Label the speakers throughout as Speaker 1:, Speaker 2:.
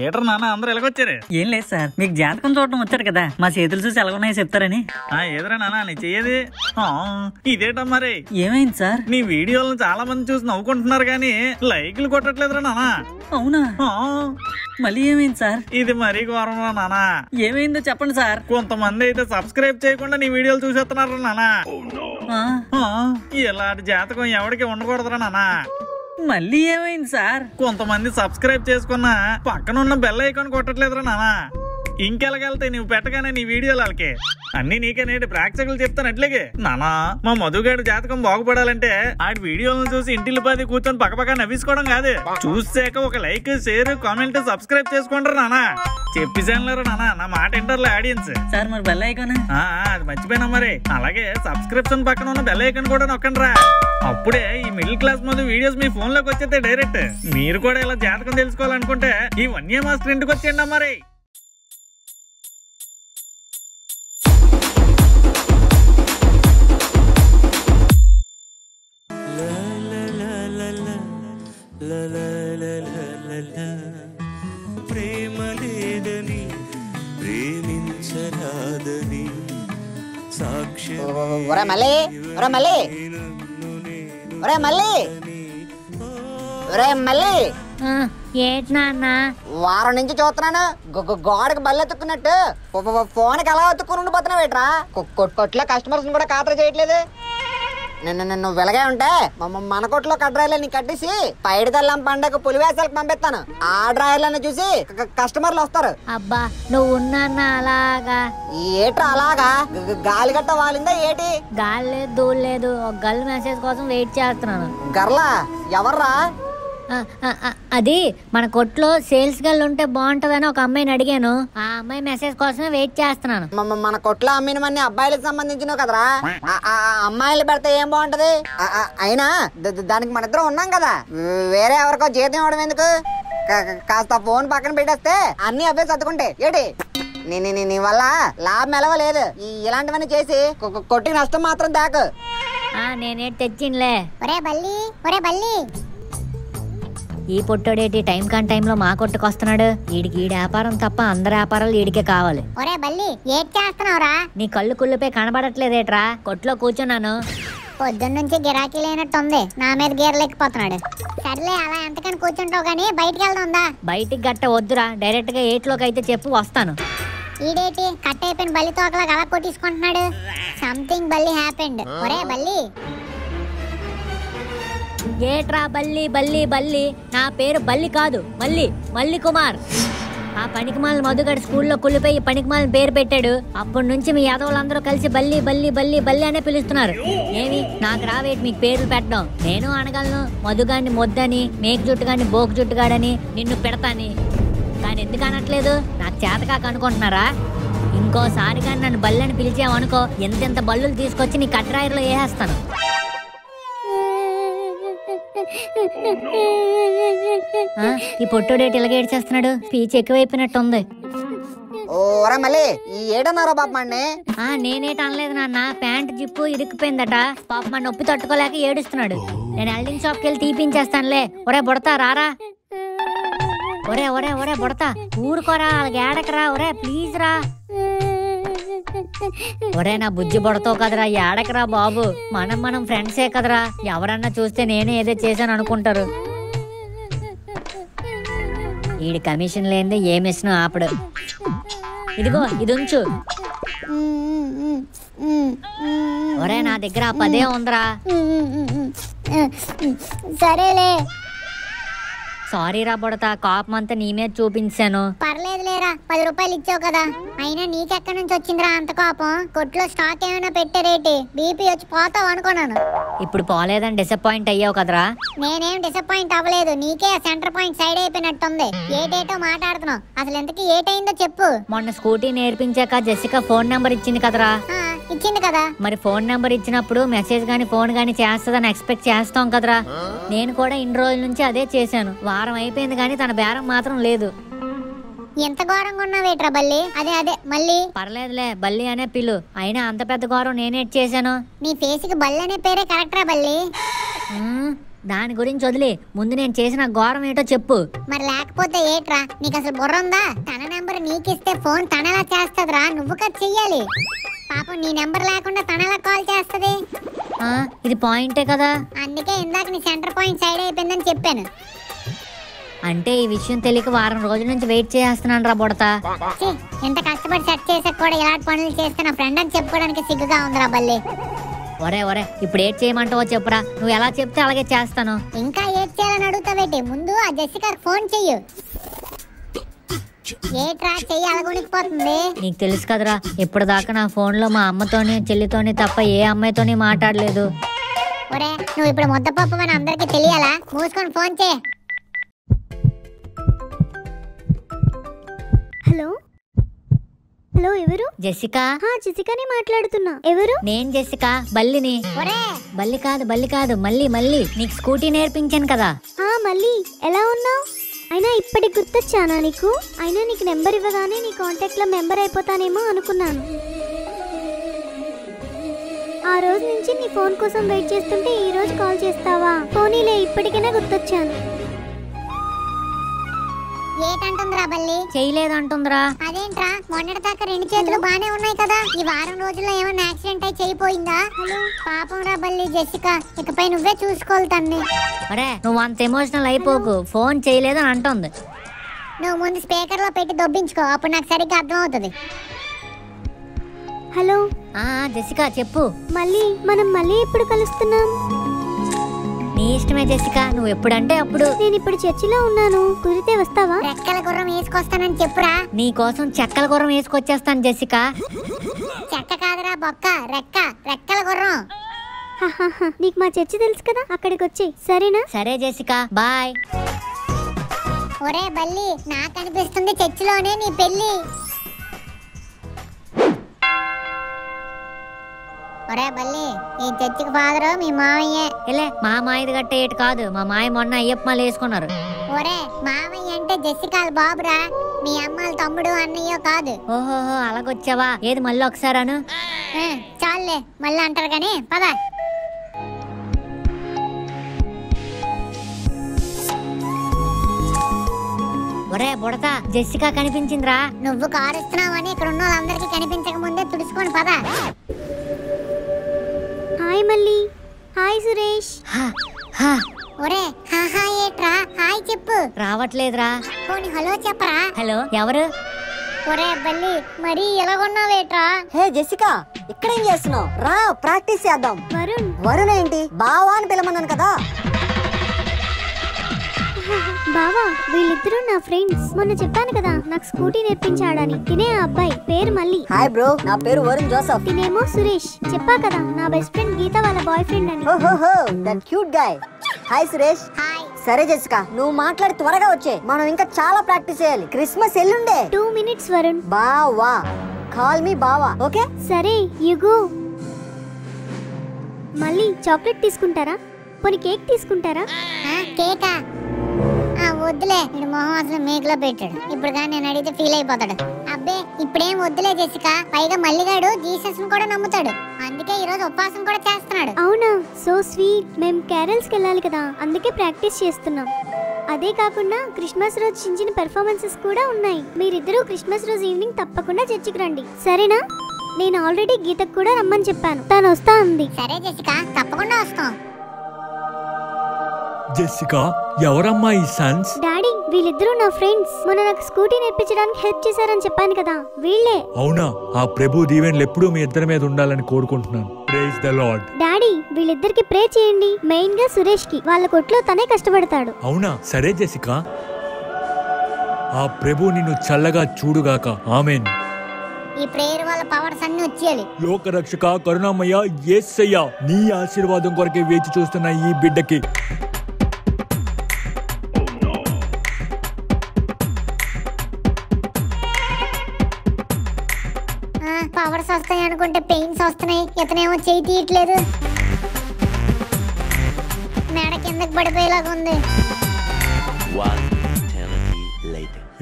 Speaker 1: ఏటర్ నాన్న అందరూ ఎలాగొచ్చారు?
Speaker 2: ఏం లేదు సార్, మీకు జాతకం చూడటం వచ్చారు కదా, మా చేతులు చూసి ఎలాగున్నాయో చెప్తారని.
Speaker 1: ఏదరా నాన్న నీ చెయ్యేది? ఇదేటా మరి?
Speaker 2: ఏమైంది సార్?
Speaker 1: నీ వీడియోలను చాలా మంది చూసి నవ్వుకుంటున్నారు కానీ లైక్లు కొట్టట్లేదురా నాన్న.
Speaker 2: అవునా? మళ్ళీ ఏమైంది సార్?
Speaker 1: ఇది మరీ ఘోరంరా నాన్న.
Speaker 2: ఏమైందో చెప్పండి సార్.
Speaker 1: కొంతమంది అయితే సబ్స్క్రైబ్ చేయకుండా నీ వీడియోలు చూసేస్తున్నారు నాన్న. ఇలాంటి జాతకం ఎవరికి ఉండకూడదురా నాన్న.
Speaker 2: మళ్ళీ ఏమైంది సార్?
Speaker 1: కొంతమంది సబ్స్క్రైబ్ చేసుకున్నా పక్కన ఉన్న బెల్ ఐకాన్ కొట్టట్లేదురా నాన్న. ఇంకెలాగెళ్తాయి నువ్వు పెట్టగానే నీ వీడియోలు వాళ్ళకి అన్ని నీకే నేటి ప్రేక్షకులు చెప్తాను అట్లాగే నానా. మా మధుగాడి జాతకం బాగుపడాలంటే ఆడి వీడియోలను చూసి ఇంటిల్లి పది కూర్చొని పక్కపక్క నవ్వించుకోవడం కాదు, చూసాక ఒక లైక్ షేర్ కామెంట్ సబ్స్క్రైబ్ చేసుకుంటారు నానా. చెప్పేసానులేరా నానా, నా మాట ఇంటర్లో ఆడియన్స్.
Speaker 2: సార్ మరి బెల్ ఐకాన్?
Speaker 1: అది మర్చిపోయినా మరి. అలాగే సబ్స్క్రిప్షన్ పక్కన ఉన్న బెల్ ఐకాన్ కూడా నొక్కండి రా. అప్పుడే ఈ మిడిల్ క్లాస్ మధు వీడియోస్ మీ ఫోన్ లోకి వచ్చేస్తే డైరెక్ట్. మీరు కూడా ఇలా జాతకం తెలుసుకోవాలనుకుంటే ఈ వన్య మాస్టర్ ఇంటికి వచ్చేయండి మరి.
Speaker 3: ప్రేమ లేదని ప్రేమించరాదని సాక్షి.
Speaker 4: ఏంటి నాన్న
Speaker 5: వారం నుంచి చూస్తున్నాను గోడకి బల్ల ఎత్తుకున్నట్టు ఫోన్కి ఎలా ఎత్తుకుని ఉండిపోతున్నావు ఏట్రా? కొట్లో కస్టమర్స్ కూడా ఖాతరు చేయట్లేదు. నువ్వు వెలగే ఉంటే మన కొట్లో కడ్రాయిలు నీ కట్టేసి పైడితల్లం పండగ పులివేసాలకు పంపిస్తాను. ఆ డ్రాయర్లను చూసి కస్టమర్లు వస్తారు.
Speaker 4: అబ్బా నువ్వు ఉన్నా అలాగా.
Speaker 5: ఏట్రా అలాగా? గాలి గట్ట వాలిందా ఏటి?
Speaker 4: గాలి లేదు దూలు లేదు, ఒక గర్ల్ మెసేజ్ కోసం వెయిట్ చేస్తున్నాను.
Speaker 5: గర్లా? ఎవర్రా?
Speaker 4: అది మన కొట్లో సేల్స్ గర్ల్ ఉంటే బాగుంటదని ఒక అమ్మాయిని అడిగాను, ఆ అమ్మాయి మెసేజ్ కోసమే వెయిట్ చేస్తున్నాను.
Speaker 5: మన కొట్లో అమ్మినవన్నీ అబ్బాయిలకు సంబంధించినవి కదరా, అమ్మాయిలు పెడితే ఏం బాగుంటది? అయినా దానికి మన ఇద్దరం ఉన్నాం కదా, వేరే ఎవరికో జీతం ఇవ్వడం ఎందుకు? కాస్త ఫోన్ పక్కన పెట్టేస్తే అన్ని అవే సర్దుకుంటే ఏటి? నీ వల్ల లాభం ఎలవలేదు. ఇలాంటివన్నీ చేసి కొట్టి నష్టం మాత్రం దాకు.
Speaker 4: నేనేటి తెచ్చిండ్లే.
Speaker 6: ఒరే బల్లి, ఒరే బల్లి,
Speaker 4: ఈ పొట్టోడేటి టైం కాని టైంలో మా కొట్టుకొస్తున్నాడు. ఈడికి ఈడి వ్యాపారం తప్ప అందరి వ్యాపారాలు ఈడికే కావాలి.
Speaker 6: ఒరే బల్లి ఏం చేస్తున్నావురా?
Speaker 4: నీ కళ్ళు కుళ్ళుపై కనబడట్లేదేట్రా? కొట్లో కూర్చున్నాను.
Speaker 6: పొద్దున్నుంచి గిరాకీ లేనట్టుంది, నా మీద గీరలేకపోతున్నాడు. సర్లే అలా ఎంతకని కూర్చుంటావు గానీ బయటికి వెళ్దా?
Speaker 4: బయటికి గట్ట వద్దురా, డైరెక్ట్ గా ఏట్లోకి అయితే చెప్పు వస్తాను.
Speaker 6: ఈడేటి కట్ అయిపోయిన బల్లి తోకలాగా అలా కొట్టించుకుంటున్నాడు. సంథింగ్ బల్లి హ్యాపెండ్. ఒరే బల్లి.
Speaker 4: ఏట్రా బల్లి బల్లి బల్లి? నా పేరు బల్లి కాదు, మల్లి కుమార్. ఆ పనికిమాల మధుగడి స్కూల్లో కుళ్ళిపోయి పనికిమాల పేరు పెట్టాడు. అప్పటి నుంచి మీ యాదవులందరూ కలిసి బల్లి బల్లి బల్లి బల్లి అనే పిలుస్తున్నారు. ఏమి నాకు రావేటి మీకు పేర్లు పెట్టడం? నేను అనగలను, మధుగాడిని మొద్దని, మేక జుట్టుగాడిని బోకు జుట్టుగాడని, నిన్ను పెడతాని. కానీ ఎందుకు అనట్లేదు? నాకు చేతకాక అనుకుంటున్నారా? ఇంకోసారి కానీ నన్ను బల్లి అని పిలిచావనుకో, ఎంతెంత బల్లులు తీసుకొచ్చి నీ కట్రాయిలో వేసేస్తాను. ఈ పొట్టుడేటి ఇలాగ ఏడ్చేస్తున్నాడు, పీచి ఎక్కువైపోయినట్టుంది. నేనేట అనలేదు నాన్న, ప్యాంట్ జిప్పు ఇరుక్కుపోయిందట, పాప మా నొప్పి తట్టుకోలేక ఏడుస్తున్నాడు. నేను ఎల్డింగ్ షాప్కి వెళ్ళి తీపించేస్తానులే. ఒరే బుడతా రారా. ఒరే ఒరే ఒరే బుడతా ఊరుకోరా, అలాగ ఏడకరా. ఒరే ప్లీజ్ రా. ఒరే నా బుజ్జి బుడతావు కదరా, ఏడకరా బాబు. మనం ఫ్రెండ్సే కదరా, ఎవరన్నా చూస్తే నేనే ఏదో చేశాను అనుకుంటారు. ఈడి కమిషన్ లేనిదే ఏ మిషన్ ఆపడు. ఇదిగో ఇది ఉంచు. ఒరే నా దగ్గర 10 ఉందిరా.
Speaker 6: సరేలే.
Speaker 4: సారీ రా బుడతా, కోపం అంతా నీ మీద చూపించాను.
Speaker 6: పర్లేదు లేరా, 10 రూపాయలు ఇచ్చావు కదా. అయినా నీకెక్కడి నుంచి వచ్చిందిరా అంత కోపం? కొట్లో స్టాక్ ఏమైనా పెట్టారేటి? బీపీ వచ్చి పోతావు అనుకున్నాను.
Speaker 4: ఇప్పుడు పోలేదని డిసప్పాయింట్ అయ్యావు కదరా?
Speaker 6: నేనేం డిసప్పాయింట్ అవ్వలేదు, నీకే సెంటర్ పాయింట్ సైడ్ అయిపోయినట్టుంది. ఏటేటో మాట్లాడుతున్నావు, అసలు ఎంతకి ఏటైందో చెప్పు.
Speaker 4: మొన్న స్కూటీ నేర్పించాక జెసికా ఫోన్ నెంబర్ ఇచ్చింది కదరా?
Speaker 6: ఇచ్చింది కదా.
Speaker 4: మరి ఫోన్ నెంబర్ ఇచ్చినప్పుడు మెసేజ్ గానీ ఫోన్ గానీ చేస్తుందని ఎక్స్పెక్ట్ చేస్తాం కదరా? నేను కూడా ఇన్ని రోజుల నుంచి అదే చేశాను. వారం అయిపోయింది కానీ తన బేరం మాత్రం లేదు.
Speaker 6: ఎంత ఘోరంగా ఉన్నావేట్రా బల్లి? అదే మళ్ళీ
Speaker 4: పర్లేదులే బల్లి అనే పిలు. అయినా అంత పెద్ద ఘోరం నేనేట్ చేశాను?
Speaker 6: నీ ఫేస్ కి బల్లి అనే పేరే కరెక్ట్ రా బల్లి.
Speaker 4: దాని గురించి వదిలే, ముందు నేను చేసిన ఘోరం ఏంటో చెప్పు.
Speaker 6: మరి లేకపోతే ఏట్రా, నీకు అసలు బుర్ర ఉందా? తన నెంబర్ నీకిస్తే ఫోన్ తనలా చేస్తదిరా, నువ్వు కదా చెయ్యాలి. పాపం నీ నెంబర్ లేకుండా తనలా కాల్ చేస్తది.
Speaker 4: ఇది పాయింటే కదా.
Speaker 6: అందుకే ఇందాక నీ సెంటర్ పాయింట్ సైడ్ అయిపోయిందని చెప్పాను.
Speaker 4: అంటే ఈ విషయం తెలియక వారం రోజుల నుంచి వెయిట్ చేస్తున్నాను రా బుడతా.
Speaker 6: ఎంత కష్టపడి సెట్ చేసాక కూడా ఇలాంటి పనులు చేస్తే నా ఫ్రెండ్ అని చెప్పుకోవడానికి సిగ్గుగా ఉందిరా బల్లి.
Speaker 4: ఒరే ఇప్పుడు ఏడ్ చేయమంటావో చెప్పురా, నువ్వు ఎలా చెప్తే అలాగే చేస్తాను.
Speaker 6: ఇంకా ఏడ్ చేయాలని అడుగుతావేటి? ముందు ఆ జెసికాకి ఫోన్ చెయ్యు. ఏట్రా చెయ్యి అలగొనికిపోతుంది.
Speaker 4: నీకు తెలుసు కదరా, ఇప్పుడు దాకా నా ఫోన్ లో మా అమ్మతోని చెల్లితోని తప్ప ఏ అమ్మాయితోని మాట్లాడలేదు.
Speaker 6: ఒరే నువ్వు ఇప్పుడు ముద్దపప్పు అని అందరికి తెలియాలా? మూసుకొని ఫోన్ చేయి.
Speaker 7: హలో హలో, ఎవరు?
Speaker 4: జెసికా.
Speaker 7: జెసికానే మాట్లాడుతున్నా. ఎవరు?
Speaker 4: నేను జెసికా, బల్లిని. బల్లి కాదు మళ్ళీ నీకు స్కూటీ నేర్పించాను కదా.
Speaker 7: మళ్ళీ ఎలా ఉన్నావు? అయినా ఇప్పటికి గుర్తొచ్చానా నీకు? అయినా నీకు నెంబర్ ఇవ్వగానే నీ కాంటాక్ట్ లో మెంబర్ అయిపోతానేమో అనుకున్నాను. ఆ రోజు నుంచి నీ ఫోన్ కోసం వెయిట్ చేస్తుంటే ఈ రోజు కాల్ చేస్తావా? పోనీలే, ఇప్పటికైనా గుర్తొచ్చాను.
Speaker 6: ఏటంటుందిరా బల్లి?
Speaker 4: చేయలేదంటుందిరా.
Speaker 6: అదేంట్రా, మొన్నటి దాకా రెండు చేతులు బానే ఉన్నాయి కదా, ఈ వారం రోజుల్లో ఏమన్నా యాక్సిడెంట్ అయి చేయిపోయిందా? పాపం రా బల్లి జెసికా, ఇకపై నువ్వే చూసుకోవాలి తన్ని.
Speaker 4: అరే నువ్వు అంత ఎమోషనల్ అయిపోకు, ఫోన్ చేయలేదని అంటుంది.
Speaker 6: నువ్వు ముందు స్పీకర్ లో పెట్టి దొబ్బించుకో, అప్పుడు నాకు సరిగ్గా అర్థం అవుతుంది.
Speaker 7: హలో
Speaker 4: జెసికా చెప్పు.
Speaker 7: మనం మళ్ళీ ఎప్పుడు కలుస్తున్నాం?
Speaker 4: నీ ఇష్టమే జెసికా, నువ్వు ఎప్పుడంటే అప్పుడు.
Speaker 7: నేను ఇప్పుడు చర్చిలో ఉన్నాను, కుదిరితే వస్తావా?
Speaker 6: రెక్కల గుర్రం వేసుకొస్తానని చెప్పురా.
Speaker 4: నీ కోసం చెక్కల గుర్రం వేసుకొచ్చేస్తాను జెసికా.
Speaker 6: చెక్క కాదురా బొక్క, రెక్కల గుర్రం.
Speaker 7: నీకు మా చర్చి తెలుసు కదా, అక్కడికి వచ్చేయ్ సరేనా?
Speaker 4: సరే జెసికా, బాయ్.
Speaker 6: ఒరే బల్లి, నాకు అనిపిస్తుంది చర్చిలోనే నీ పెళ్లి. ఒరే బల్లి, ఈ చర్చికి ఫాదరు మీ మావయ్యే.
Speaker 4: ఇలా మా మాయది గట్టే ఏటు కాదు, మా మాయ మొన్న అయ్యప్ప మాల వేసుకున్నారు.
Speaker 6: ఒరే మావయ్య అంటే జెసికాల బాబురా, మీ అమ్మాల తమ్ముడు అన్నయ్యో కాదు.
Speaker 4: ఓహోహో అలాగొచ్చావా? ఏది మళ్ళీ ఒకసారి అను.
Speaker 6: చాలులే, మళ్ళీ అంటారు కానీ పద.
Speaker 4: ఒరే బుడతా, జెసికా కనిపించిందిరా.
Speaker 6: నువ్వు కారుస్తున్నావని ఇక్కడ ఉన్న వాళ్ళందరికీ కనిపించక ముందే తుడుచుకొని పద.
Speaker 7: హాయ్ మళ్ళీ. హాయ్ సురేష్.
Speaker 6: ఒరే హాహా ఏట్రా, హాయ్ చెప్పు.
Speaker 4: రావట్లేదురా.
Speaker 6: పోనీ హలో చెప్పరా.
Speaker 4: హలో ఎవరు?
Speaker 6: ఒరే బల్లి, మరీ ఎలాగొన్నావేట్రా?
Speaker 5: హే జెసికా, ఇక్కడేం చేస్తున్నావు? రా ప్రాక్టీస్ చేద్దాం. వరుణ్ ఏంటి బావా అని పిలమన్నాను కదా.
Speaker 7: బావా, వీళ్ళిద్దరూ నా ఫ్రెండ్స్. మొన్న చెప్పాను కదా నాకు స్కూటీ నేర్పించాడని. తినే ఆ అబ్బాయి పేరు మళ్ళీ.
Speaker 5: హాయ్ బ్రో, నా పేరు వరుణ్ జోసఫ్.
Speaker 7: తినేమో సురేష్. చెప్పా కదా నా బెస్ట్ ఫ్రెండ్ గీత వాళ్ళ బాయ్ ఫ్రెండ్ అని.
Speaker 5: ఓహోహో, that cute guy. Hi Suresh.
Speaker 6: Hi.
Speaker 5: సరే జెసికా, నువ్వు మాట్లాడి త్వరగా వచ్చే, మనం ఇంకా చాలా ప్రాక్టీస్ చేయాలి. క్రిస్మస్ ఎల్లుండే.
Speaker 7: 2 minutes వరుణ్.
Speaker 5: బావా, కాల్ మీ బావా, ఓకే?
Speaker 7: సరే యు గో. మళ్ళీ చాక్లెట్ తీసుకుంటారా? పోనీ కేక్ తీసుకుంటారా?
Speaker 6: కేకా? వద్దులే, వీడు మొహం అసలు మేకలో పెట్టాడు. ఇప్పుడు కానీ నేను అడిగితే ఫీల్ అయిపోతాడు. అబ్బే ఇప్పుడేం వద్దులే జెసికా, పైగా మల్లిగాడు జీసస్ ను కూడా నమ్ముతాడు, అందుకే ఈ రోజు ఉపవాసం కూడా చేస్తున్నాడు.
Speaker 7: అవునా, సో స్వీట్. మేము క్యారల్స్ కి వెళ్ళాలి కదా, అందుకే ప్రాక్టీస్ చేస్తున్నాం. అదే కాకుండా క్రిస్మస్ రోజు చిన్న చిన్న పెర్ఫార్మెన్సెస్ కూడా ఉన్నాయి. మీరిద్దరూ క్రిస్మస్ రోజు ఈవినింగ్ తప్పకుండా చర్చికి రండి, సరేనా? నేను ఆల్రెడీ గీతకు కూడా రమ్మని చెప్పాను, తను వస్తా అంది.
Speaker 6: సరే జెసికా, తప్పకుండా వస్తాం.
Speaker 8: జెసికా, ఎవరమ్మా ఈ సన్స్?
Speaker 7: డాడీ, వీళ్ళిద్దరూ నా ఫ్రెండ్స్. మొన్న నాకు స్కూటీ నేర్పించడానికి హెల్ప్ చేశారని చెప్పాను కదా, వీళ్ళే.
Speaker 8: అవునా? ఆ ప్రభు దీవెనలు ఎప్పుడూ మీ ఇద్దరి మీద ఉండాలని కోరుకుంటున్నాను. Praise the lord.
Speaker 7: డాడీ, వీళ్ళిద్దరికి ప్రే చేయండి, మెయిన్ గా సురేష్ కి. వాళ్ళ కొట్లో తనే కష్టపడతాడు.
Speaker 8: అవునా? సరే జెసికా, ఆ ప్రభు నిన్ను చల్లగా చూడుగాక. ఆమేన్.
Speaker 6: ఈ ప్రేయర్ వల్ల పవర్స్ అన్ని వచ్చేయాలి.
Speaker 8: లోకరక్షక కరుణామయ్య యేసయ్య, నీ ఆశీర్వాదం కొరకే వేచి చూస్తున్న ఈ బిడ్డకి
Speaker 6: పవర్స్ వస్తాయి అనుకుంటే పెయిన్స్ వస్తున్నాయి. ఇతనేమో చేయి తీయట్లేదు, మెడ కిందకి పడిపోయేలాగా ఉంది.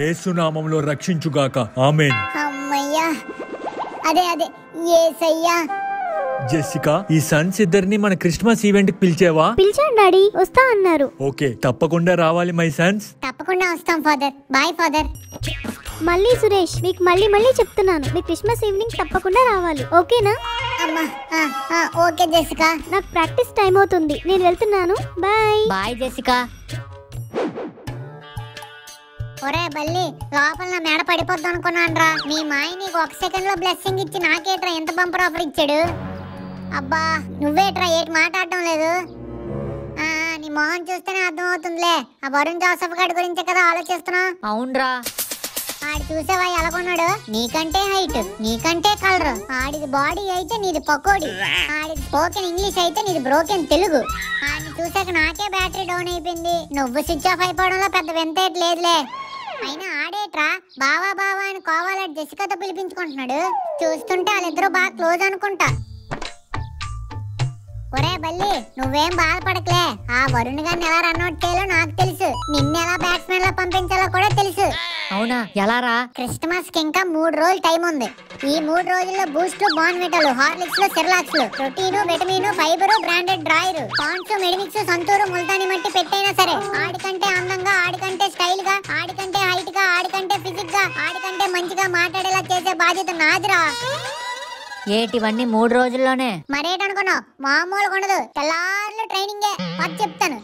Speaker 8: యేసు నామములో రక్షించుగాక. ఆమేన్.
Speaker 6: అమ్మయ్యా, అదే యేసయ్యా.
Speaker 8: జెసికా, ఈ సన్స్ ఇద్దరిని మన క్రిస్మస్ ఈవెంట్ కి పిలిచేవా?
Speaker 7: పిలిచాను డాడీ, వస్తా అన్నారు.
Speaker 8: ఓకే, తప్పకుండా రావాలి మై సన్స్.
Speaker 6: తప్పకుండా వస్తాం ఫాదర్. Bye father.
Speaker 7: మళ్ళీ సురేష్, మీకు మళ్ళీ చెప్తున్నాను, మీ క్రిస్మస్ ఈవినింగ్ తప్పకుండా రావాలి, ఓకేనా?
Speaker 6: అమ్మా ఓకే జెసికా.
Speaker 7: నాకు ప్రాక్టీస్ టైం అవుతుంది, నేను వెళ్తున్నాను. బాయ్.
Speaker 4: Bye Jessica.
Speaker 6: ఒరే బల్లి, లోపల నా మేడ పడిపోద్దాం అనుకున్నాను రా. మీ మాయ నీకు 1 సెకండ్ లో బ్లెస్సింగ్ ఇచ్చి నాకేట్రా ఎంత బంపర్ ఆఫర్ ఇచ్చాడు. అబ్బా నువ్వేట్రా ఏటి మాట్లాడటం లేదు. నీ మొహం చూస్తేనే అర్థం అవుతుందిలే. ఆ వరుణ్ జోసఫ్ గారి గురించే కదా ఆలోచిస్తున్నా.
Speaker 4: అవునరా.
Speaker 6: ఆడి చూసావా ఎలాగొన్నాడు? నీకంటే హైట్, నీకంటే కలర్. ఆడిది బాడీ అయితే నీది పకోడి. ఆడిది స్పోకెన్ ఇంగ్లీష్ అయితే నీది బ్రోకెన్ తెలుగు. ఆడిని చూసాక నాకే బ్యాటరీ డౌన్ అయిపోయింది. నువ్వు స్విచ్ ఆఫ్ అయిపోవడంలో పెద్ద వింతేట్ లేదులే. అయినా ఆడేట్రా బావా బావా అని కోవాలని జెసికాతో పిలిపించుకుంటున్నాడు. చూస్తుంటే వాళ్ళిద్దరూ బాగా క్లోజ్ అనుకుంటా. ఒరే బల్లి, నువ్వేం బాధపడకలే. ఆ వరుణ్ గారిని ఎలా రన్అట్ చేయాలో నాకు తెలుసు. నిన్ను ఎలా బ్యాట్స్మెన్ లా పంపించాలో కూడా తెలుసు.
Speaker 4: అవునా, ఎలా రా?
Speaker 6: క్రిస్మస్ కి ఇంకా 3 రోజులు టైం ఉంది. ఈ 3 రోజుల్లో బూస్ట్లు, బార్న్విటాలు, హార్లిక్స్ లు, సెర్లాక్స్ లు, protein, vitamin, fibre, branded drawer, Pond's, Medimix, Santoor, multani mitti పెట్టైనా సరే ఆడికంటే అందంగా, ఆడికంటే స్టైల్ గా, ఆడికంటే హైట్ గా, ఆడికంటే ఫిజిక్ గా, ఆడికంటే మంచిగా మాట్లాడేలా చేసే బాధ్యత నాదిరా.
Speaker 4: ఏటివన్నీ 3 రోజుల్లోనే?
Speaker 6: మరేటనుకున్నావు, మామూలుగా ఉండదు. తెల్లార్లు ట్రైనింగే. అది చెప్తాను.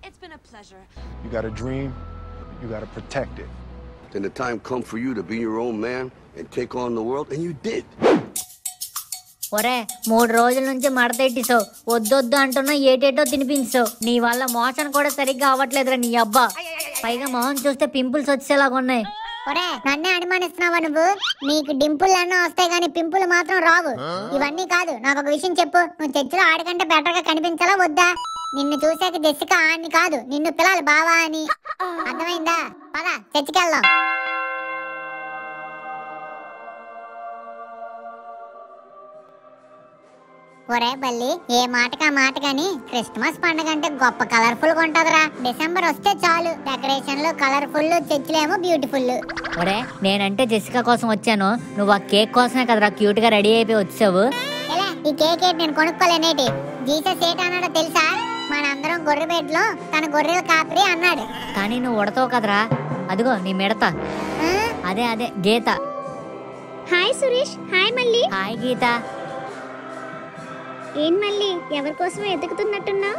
Speaker 9: It's been a pleasure.
Speaker 10: You got a dream, you got to protect it.
Speaker 11: Then the time come for you to be your own man and take on the world, and you did.
Speaker 4: ఒరే, 3 రోజుల నుంచి మడతెట్టిసావు. వద్దొద్దు అంటున్నా ఏటేటో తినిపించావు. నీ వల్ల motion కూడా సరిగ్గా అవ్వట్లేదురా నీ అబ్బా. పైగా మొహం చూస్తే పింపుల్స్ వచ్చేలాగా ఉన్నాయి.
Speaker 6: ఒరే, నన్నే అనుమానిస్తున్నావా నువ్వు? నీకు డింపుల్ అన్నా వస్తాయి కానీ పింపుల్ మాత్రం రావు. ఇవన్నీ కాదు, నాకు ఒక విషయం చెప్పు. నువ్వు చర్చిలో ఆడికంటే బెటర్ గా కనిపించాలా వద్దా? నిన్ను చూసాక జెసికా అని కాదు, నిన్ను పిల్లలు బావా అని. అర్థమైందా? పద చర్చికి వెళ్దాం. ఒరే బల్లి, ఏ మాటకా మాట గాని క్రిస్మస్ పండుగ అంటే గొప్ప కలర్ఫుల్ గా ఉంటదిరా. డిసెంబర్ వస్తే చాలు, డెకరేషన్లు కలర్ఫుల్, చర్చిలేమో బ్యూటిఫుల్.
Speaker 4: ఒరే, నేనంటే జెసికా కోసం వచ్చాను, నువ్వు ఆ కేక్ కోసమే కదరా క్యూట్ గా రెడీ అయిపోయి వచ్చావు.
Speaker 6: ఎలా ఈ కేక్ ఏంటి నేను కొనుక్కోలేనేటి? జీసస్ ఏట అన్నాడో తెలుసా? మనందరం గొర్రె బెడ్లో తన గొర్రెల కాపరి అన్నాడు.
Speaker 4: కానీ నువ్వు ఉడతావు కదరా, అదిగో నీ మిడత. అదే గీత.
Speaker 7: హాయ్ సురేష్. హాయ్ మళ్ళీ.
Speaker 4: హాయ్ గీత.
Speaker 7: ఏం మళ్ళీ ఎవరి కోసం ఎదుగుతున్నట్టున్నా?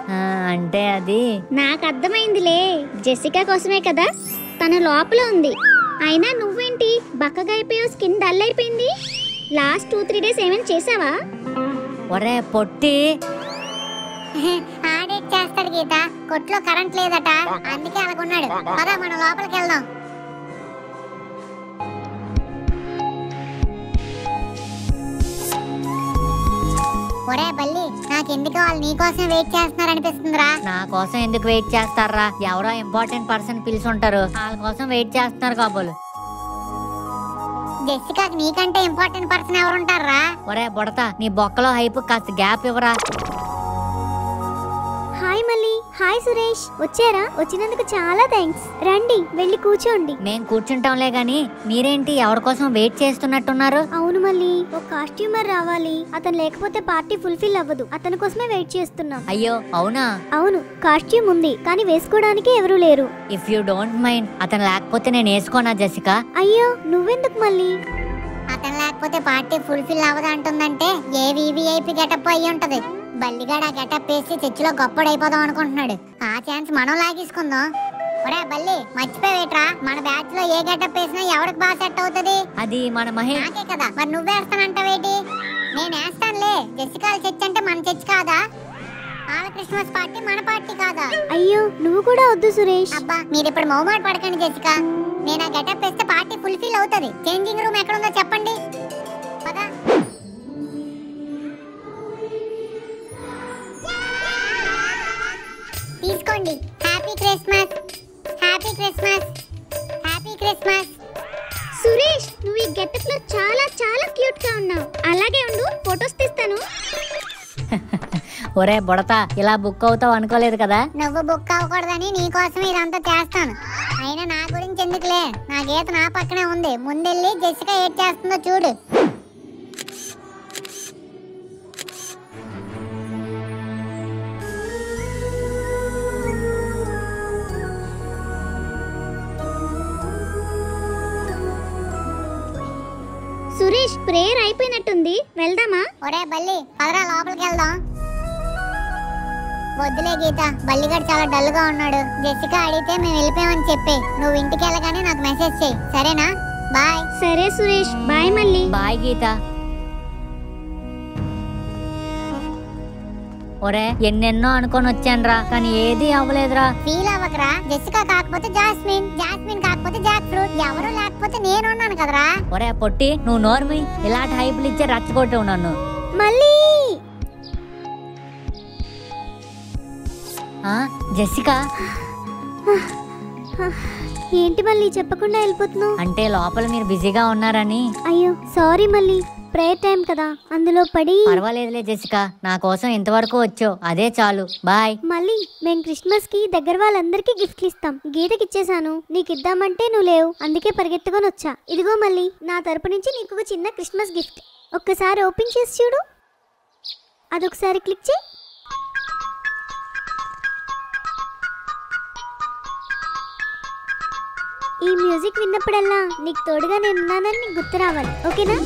Speaker 4: అంటే అది
Speaker 7: నాకు అర్థమైందిలే, జెసికా కోసమే కదా. తను లోపల ఉంది. అయినా నువ్వేంటి బక్కగా అయిపోయావు, స్కిన్ డల్ అయిపోయింది. లాస్ట్ 2-3 డేస్ ఏమైనా చేసావా?
Speaker 4: ఒరే పొట్టి,
Speaker 6: ఆడేట్ చేస్తాడు గీత. కొట్లో కరెంట్ లేదట, అందుకే అలాగున్నాడు. పద మనం లోపలికి వెళ్దాం. ఒరే బల్లి, నాకెందుకు వాళ్ళు నీకోసం వెయిట్ చేస్తున్నారు అనిపిస్తుందిరా.
Speaker 4: నా కోసం ఎందుకు వెయిట్ చేస్తారా? ఎవరో ఇంపార్టెంట్ పర్సన్ పిలిచి ఉంటారు, వాళ్ళ కోసం వెయిట్ చేస్తున్నారు కాబోలు.
Speaker 6: జెసికాకి నీకంటే ఇంపార్టెంట్ పర్సన్ ఎవరుంటారా?
Speaker 4: ఒరే బుడతా, నీ బొక్కలో హైపు కాస్త గ్యాప్ ఇవ్వరా.
Speaker 7: హాయ్ మళ్ళీ. హాయ్ సురేష్. వచ్చారా? వచ్చినందుకు చాలా థ్యాంక్స్. రండి వెళ్ళి కూర్చోండి.
Speaker 4: మేం కూర్చుంటాంలే గాని మీరేంటి ఎవరి కోసం వెయిట్ చేస్తున్నట్టున్నారు?
Speaker 7: అవును మళ్ళీ, ఒక కాస్ట్యూమర్ రావాలి. అతను లేకపోతే పార్టీ ఫుల్ఫిల్ అవ్వదు. అతని కోసమే వెయిట్ చేస్తున్నాం.
Speaker 4: అయ్యో అవునా?
Speaker 7: అవును, కాస్ట్యూమ్ ఉంది కానీ వేసుకోవడానికి ఎవరూ లేరు.
Speaker 4: ఇఫ్ యూ డోంట్ మైండ్, అతను లేకపోతే నేను వేసుకోనా జెసికా?
Speaker 7: అయ్యో నువ్వెందుకు మళ్ళీ?
Speaker 6: అతను లేకపోతే పార్టీ ఫుల్ఫిల్ అవ్వదు అంటుందంటే ఏ వివిఐపి గెటప్ అయ్యి ఉంటది. బల్లిగాడు ఆ గెటప్ వేసి చర్చిలో గొప్పడైపోదాం అనుకుంటున్నాడు. ఆ ఛాన్స్ మనం లాగేసుకుందాం. ఒరే బల్లి, మర్చిపోయేట్రా, మన బ్యాచ్ లో ఏ గెటప్ వేసినా ఎవరికి బాగా సెట్ అవుతుంది?
Speaker 4: అది మన మహేష్.
Speaker 6: నాకే కదా, మరి నువ్వేస్తానంటావేటి? నేను వేస్తానులే. జెసికా చర్చ్ అంటే మన చర్చ్ కాదా? వాళ్ళ క్రిస్మస్ పార్టీ మన పార్టీ కాదా?
Speaker 7: అయ్యో నువ్వు కూడా వద్దు సురేష్.
Speaker 6: అబ్బా మీరు ఇప్పుడు మౌమాట పడకండి జెసికా. నేను ఆ గెటప్ వేస్తే పార్టీ ఫుల్ఫిల్ అవుతుంది. చేంజింగ్ రూమ్ ఎక్కడుందో చెప్పండి. పదా. తీసుకోండి. Happy Christmas, happy Christmas, happy Christmas.
Speaker 7: Suresh Suresh, నువ్వు ఈ గెటప్ లో చాలా చాలా క్యూట్ గా ఉన్నావు. అలాగే ఉండు, ఫొటోస్ తీస్తాను.
Speaker 4: ఒరే బుడతా, ఇలా బుక్ అవుతావు అనుకోలేదు కదా.
Speaker 6: నువ్వు బుక్ అవ్వకూడదని నీకోసం ఇదంతా చేస్తాను. అయినా నా గురించి ఎందుకులే, నా గీత నా పక్కనే ఉంది. ముందెళ్ళి జెసికా ఏడ్ చేస్తుందో చూడు.
Speaker 7: సురేష్, ప్రేయర్ అయిపోయినట్టుంది, వెళ్దామా?
Speaker 6: ఒరే బల్లి, పదరా లోపలికి వెళ్దాం. వద్దులే గీత, బల్లిగాడు చాలా డల్ గా ఉన్నాడు. జెసికా అడిగితే మేము వెళ్ళిపోయామని చెప్పి నువ్వు ఇంటికి వెళ్ళగానే నాకు మెసేజ్ చేయి, సరేనా? బాయ్.
Speaker 7: సరే సురేష్, బాయ్. మళ్ళీ
Speaker 4: బాయ్ గీత. ఒరే ఎన్నెన్నో అనుకొని వచ్చానురా, కానీ ఏది అవ్వలేదురా.
Speaker 6: ఫీల్ అవ్వకరా, జెసికా కాకపోతే జాస్మిన్, జాస్మిన్ కాకపోతే జాక్ ఫ్రూట్, ఎవరు లేకపోతే నేనున్నాను కదరా.
Speaker 4: ఒరే పొట్టి, నువ్వు నోర్మి, ఇలాంటి హైపులు ఇచ్చే రచ్చగొట్టావు నన్ను.
Speaker 7: మళ్ళీ
Speaker 4: జెసికా,
Speaker 7: ఏంటి మళ్ళీ చెప్పకుండా వెళ్ళిపోతున్నావు?
Speaker 4: అంటే లోపల మీరు బిజీగా ఉన్నారని.
Speaker 7: అయ్యో సారీ మళ్ళీ, ప్రేయర్ టైం కదా, అందులో పడి.
Speaker 4: పర్వాలేదులే జెసికా, నా కోసం ఇంతవరకు వచ్చావు, అదే చాలు. బాయ్.
Speaker 7: మళ్ళీ మేము క్రిస్మస్ కి దగ్గర వాళ్ళందరికీ గిఫ్ట్లు ఇస్తాం. గీతకి ఇచ్చేసాను, నీకు ఇద్దామంటే నువ్వు లేవు, అందుకే పరిగెత్తుకొని వచ్చా. ఇదిగో మళ్ళీ, నా తరపు నుంచి నీకు ఒక చిన్న క్రిస్మస్ గిఫ్ట్. ఒక్కసారి ఓపెన్ చేసి చూడు. అదొకసారి క్లిక్ చేయి. ఈ మ్యూజిక్ విన్నప్పుడల్లా నీకు తోడుగా నేనున్నానని నీకు గుర్తు రావాలి, ఓకేనా?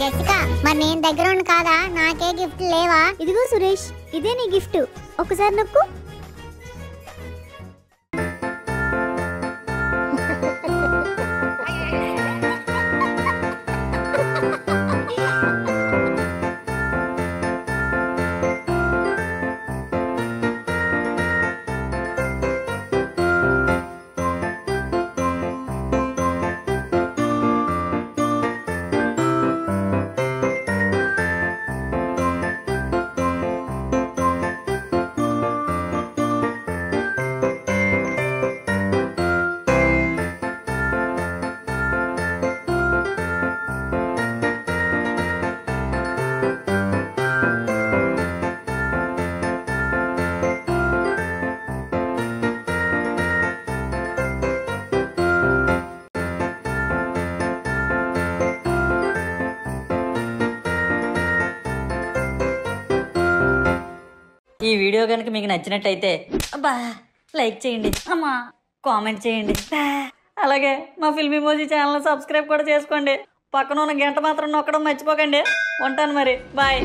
Speaker 6: జెసికా, మరి నేను దగ్గర ఉండి కాదా, నాకే గిఫ్ట్ లేవా?
Speaker 7: ఇదిగో సురేష్, ఇదే నీ గిఫ్ట్, ఒకసారి నొక్కు.
Speaker 2: ఈ వీడియో కనుక మీకు నచ్చినట్టయితే అబ్బా లైక్ చేయండి, అమ్మా కామెంట్ చేయండి, అలాగే మా ఫిల్మీ మోజీ ఛానల్ సబ్స్క్రైబ్ కూడా చేసుకోండి. పక్కన ఉన్న గంట మాత్రం నొక్కడం మర్చిపోకండి. ఉంటాను మరి, బాయ్.